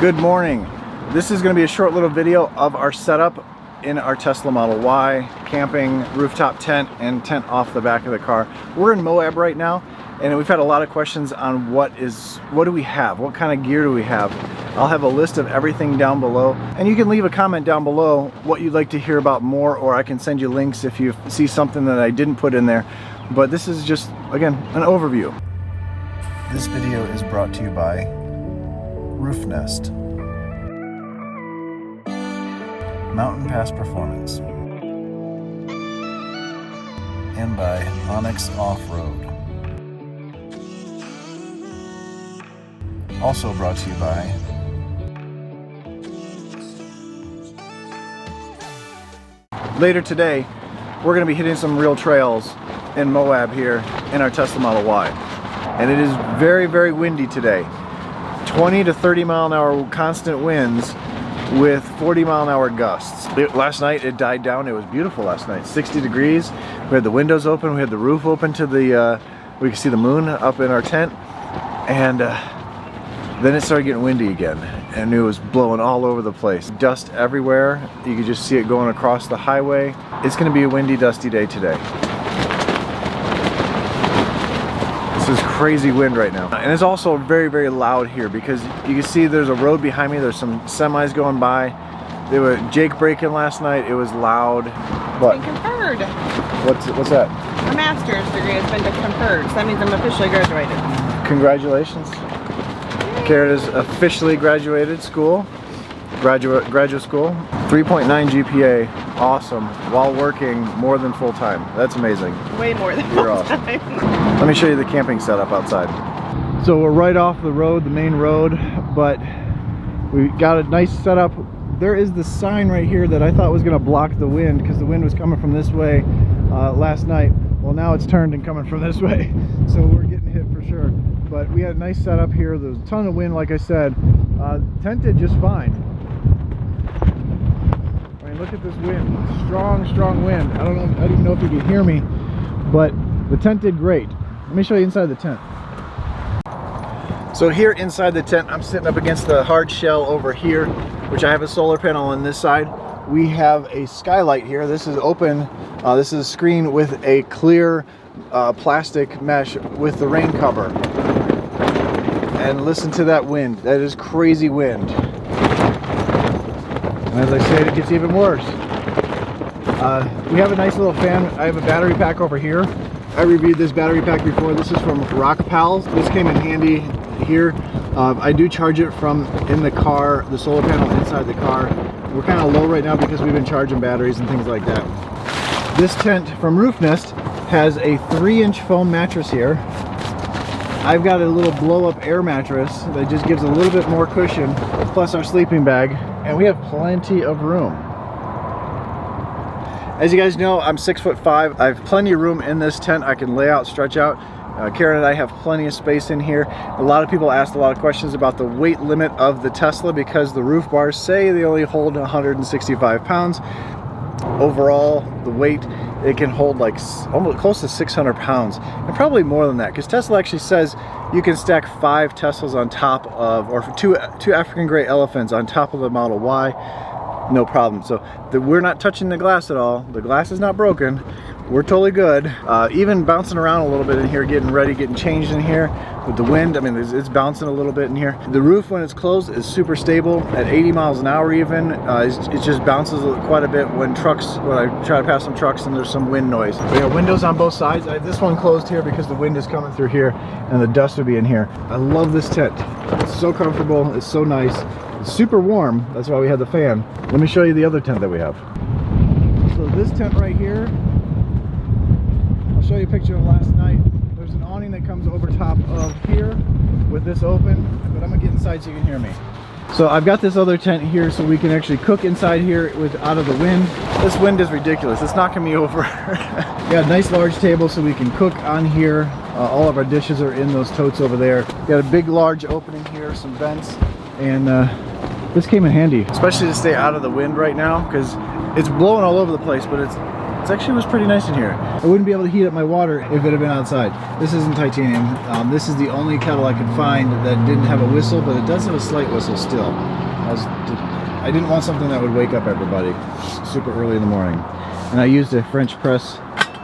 Good morning. This is going to be a short little video of our setup in our Tesla Model Y, camping, rooftop tent, and tent off the back of the car. We're in Moab right now, and we've had a lot of questions on what do we have? What kind of gear do we have? I'll have a list of everything down below, and you can leave a comment down below what you'd like to hear about more, or I can send you links if you see something that I didn't put in there. But this is just, again, an overview. This video is brought to you by Roof Nest, MountainPass Performance, and by Onyx Off-Road. Also brought to you by later today, we're going to be hitting some real trails in Moab here in our Tesla Model Y. And it is very, very windy today. 20 to 30 mile an hour constant winds with 40 mile an hour gusts. Last night it died down. It was beautiful last night. 60 degrees. We had the windows open. We had the roof open to the, we could see the moon up in our tent. And then it started getting windy again. And it was blowing all over the place. Dust everywhere. You could just see it going across the highway. It's going to be a windy, dusty day today. This is crazy wind right now. And it's also very, very loud here because you can see there's a road behind me. There's some semis going by. They were Jake braking last night. It was loud. What? It's been conferred. What's that? My master's degree has been conferred. So that means I'm officially graduated. Congratulations. Karen has officially graduated school. Graduate school. 3.9 GPA. Awesome. While working more than full time. That's amazing. Way more than You're full awesome. time. Let me show you the camping setup outside. So we're right off the road, the main road, but we got a nice setup. There is the sign right here that I thought was going to block the wind because the wind was coming from this way last night. Well, now it's turned and coming from this way, so we're getting hit for sure. But we had a nice setup here. There was a ton of wind, like I said. Tent did just fine. I mean, look at this wind. Strong, strong wind. I don't even know if you can hear me, but the tent did great. Let me show you inside the tent. So here inside the tent, I'm sitting up against the hard shell over here, which I have a solar panel on this side. We have a skylight here. This is open. This is a screen with a clear plastic mesh with the rain cover. And listen to that wind. That is crazy wind. And as I said, it gets even worse. We have a nice little fan. I have a battery pack over here. I reviewed this battery pack before. This is from ROCKPALS. This came in handy here. I do charge it from in the car, the solar panel inside the car. We're kind of low right now because we've been charging batteries and things like that. This tent from Roof Nest has a 3-inch foam mattress here. I've got a little blow-up air mattress that just gives a little bit more cushion, plus our sleeping bag, and we have plenty of room. As you guys know, I'm 6'5". I have plenty of room in this tent. I can lay out, stretch out. Karen and I have plenty of space in here. A lot of people asked a lot of questions about the weight limit of the Tesla because the roof bars say they only hold 165 pounds. Overall, the weight, it can hold like almost close to 600 pounds, and probably more than that, because Tesla actually says you can stack 5 Teslas on top of, or two African gray elephants on top of the Model Y, no problem. So we're not touching the glass at all. The glass is not broken. We're totally good. Even bouncing around a little bit in here, getting ready, getting changed in here with the wind. I mean, it's bouncing a little bit in here. The roof, when it's closed, is super stable at 80 miles an hour even. It just bounces quite a bit when I try to pass some trucks and there's some wind noise. We have windows on both sides. I have this one closed here because the wind is coming through here and the dust would be in here. I love this tent. It's so comfortable. It's so nice. It's super warm. That's why we had the fan. Let me show you the other tent that we have. So this tent right here, I'll show you a picture of last night. There's an awning that comes over top of here with this open, but I'm gonna get inside so you can hear me. So I've got this other tent here so we can actually cook inside here out of the wind. This wind is ridiculous. It's knocking me over. Got a nice large table so we can cook on here. All of our dishes are in those totes over there. Got a big large opening here, some vents, and this came in handy, especially to stay out of the wind right now because it's blowing all over the place, but It actually was pretty nice in here. I wouldn't be able to heat up my water if it had been outside. This isn't titanium. This is the only kettle I could find that didn't have a whistle, but it does have a slight whistle still. I didn't want something that would wake up everybody super early in the morning. And I used a French press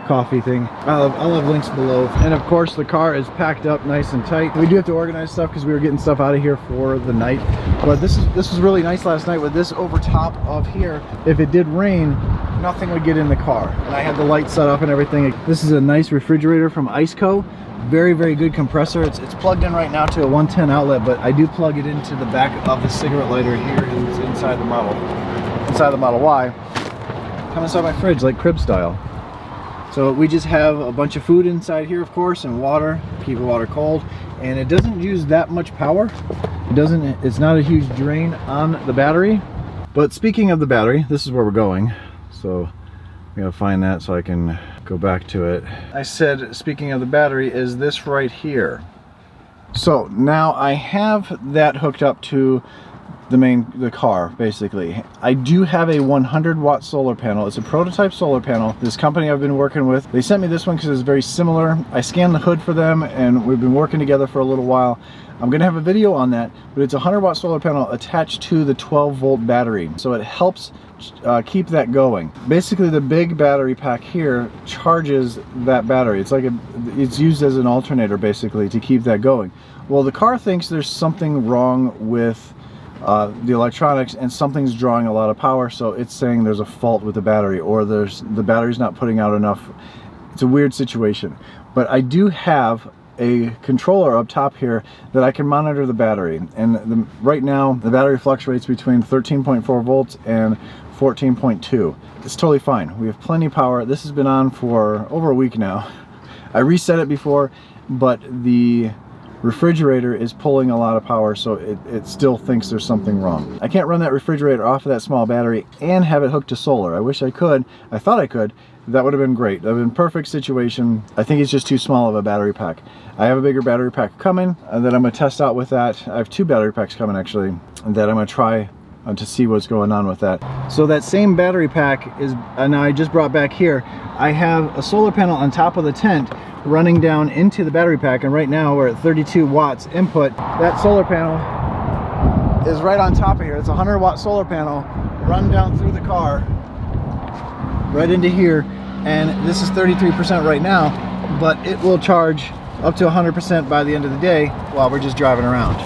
coffee thing. I'll have links below. And of course the car is packed up nice and tight. We do have to organize stuff because we were getting stuff out of here for the night. But this was really nice last night with this over top of here. If it did rain, nothing would get in the car. And I had the light set up and everything. This is a nice refrigerator from ICECO. Very, very good compressor. It's plugged in right now to a 110 outlet, but I do plug it into the back of the cigarette lighter here inside the Model Y. Come inside my fridge like crib style. So we just have a bunch of food inside here, of course, and water, keep the water cold, and it doesn't use that much power. It's not a huge drain on the battery. But speaking of the battery, this is where we're going. So we gotta find that so I can go back to it. I said, speaking of the battery, is this right here. So now I have that hooked up to the car, basically. I do have a 100-watt solar panel. It's a prototype solar panel. This company I've been working with, they sent me this one because it's very similar. I scanned the hood for them and we've been working together for a little while. I'm gonna have a video on that, but it's a 100-watt solar panel attached to the 12-volt battery, so it helps keep that going. Basically, the big battery pack here charges that battery. It's used as an alternator, basically, to keep that going. Well, the car thinks there's something wrong with the electronics and something's drawing a lot of power, so it's saying there's a fault with the battery, or the battery's not putting out enough. It's a weird situation. But I do have a controller up top here that I can monitor the battery, and right now the battery fluctuates between 13.4 volts and 14.2. It's totally fine. We have plenty of power. This has been on for over a week now. I reset it before, but the refrigerator is pulling a lot of power, so it still thinks there's something wrong. I can't run that refrigerator off of that small battery and have it hooked to solar. I wish I could. I thought I could. That would have been great. That would have been perfect situation. I think it's just too small of a battery pack. I have a bigger battery pack coming that I'm going to test out with that. I have 2 battery packs coming actually that I'm going to try to see what's going on with that. So that same battery pack is, now I just brought back here, I have a solar panel on top of the tent running down into the battery pack, and right now we're at 32 watts input. That solar panel is right on top of here. It's a 100-watt solar panel run down through the car right into here, and this is 33% right now, but it will charge up to 100% by the end of the day while we're just driving around.